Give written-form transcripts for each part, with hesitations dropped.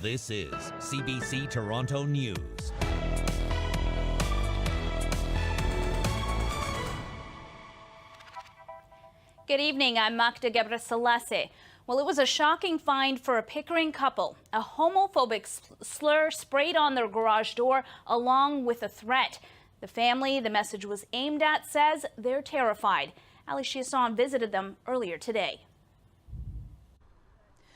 This is CBC Toronto News. Good evening, I'm Magda Gebrselassie. Well, it was a shocking find for a Pickering couple. A homophobic slur sprayed on their garage door along with a threat. The family the message was aimed at says they're terrified. Ali Chiasson visited them earlier today.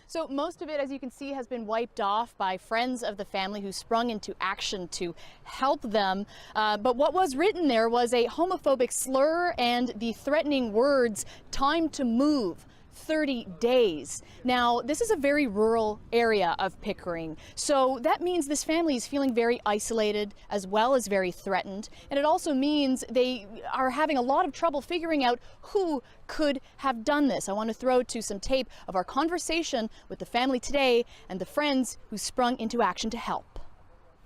So most of it, as you can see, has been wiped off by friends of the family who sprung into action to help them. But what was written there was a homophobic slur and the threatening words, "Time to move. 30 days. Now, this is a very rural area of Pickering, so that means this family is feeling very isolated as well as very threatened, and it also means they are having a lot of trouble figuring out who could have done this. I want to throw to some tape of our conversation with the family today and the friends who sprung into action to help.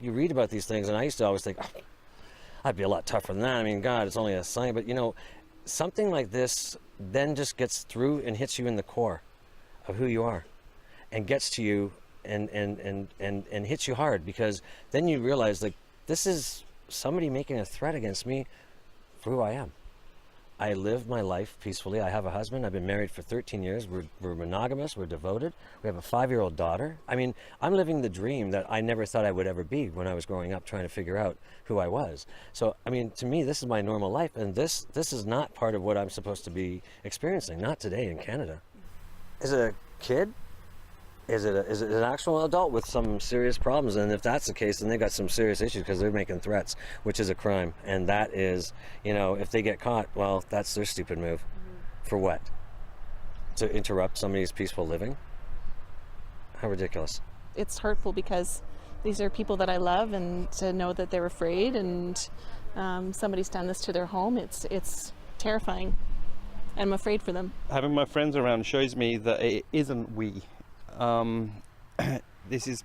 You read about these things, and I used to always think, oh, I'd be a lot tougher than that. I mean, God, it's only a sign, but you know, something like this then just gets through and hits you in the core of who you are and gets to you and hits you hard, because then you realize, like, this is somebody making a threat against me for who I am. I live my life peacefully. I have a husband. I've been married for 13 years. We're monogamous. We're devoted. We have a 5-year-old daughter. I mean, I'm living the dream that I never thought I would ever be when I was growing up trying to figure out who I was. So, I mean, to me, this is my normal life, and this is not part of what I'm supposed to be experiencing, not today in Canada. Is it a kid? Is it an actual adult with some serious problems? And if that's the case, then they got some serious issues, because they're making threats, which is a crime. And that is, you know, if they get caught, well, that's their stupid move. For what? To interrupt somebody's peaceful living? How ridiculous. It's hurtful because these are people that I love, and to know that they're afraid and somebody's done this to their home, it's terrifying. I'm afraid for them. Having my friends around shows me that it isn't we. This is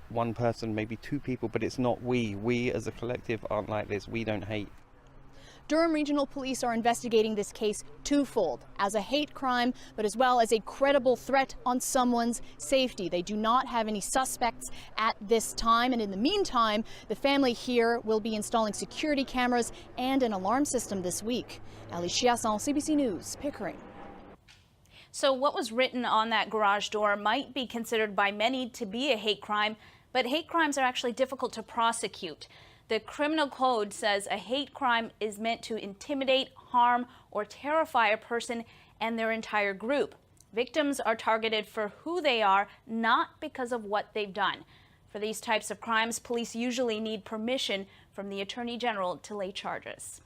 one person, maybe two people, but it's not we. We as a collective aren't like this. We don't hate. Durham Regional Police are investigating this case twofold, as a hate crime, but as well as a credible threat on someone's safety. They do not have any suspects at this time, and in the meantime, the family here will be installing security cameras and an alarm system this week. Ali Chiasson, CBC News, Pickering. So what was written on that garage door might be considered by many to be a hate crime, but hate crimes are actually difficult to prosecute. The criminal code says a hate crime is meant to intimidate, harm, or terrify a person and their entire group. Victims are targeted for who they are, not because of what they've done. For these types of crimes, police usually need permission from the Attorney General to lay charges.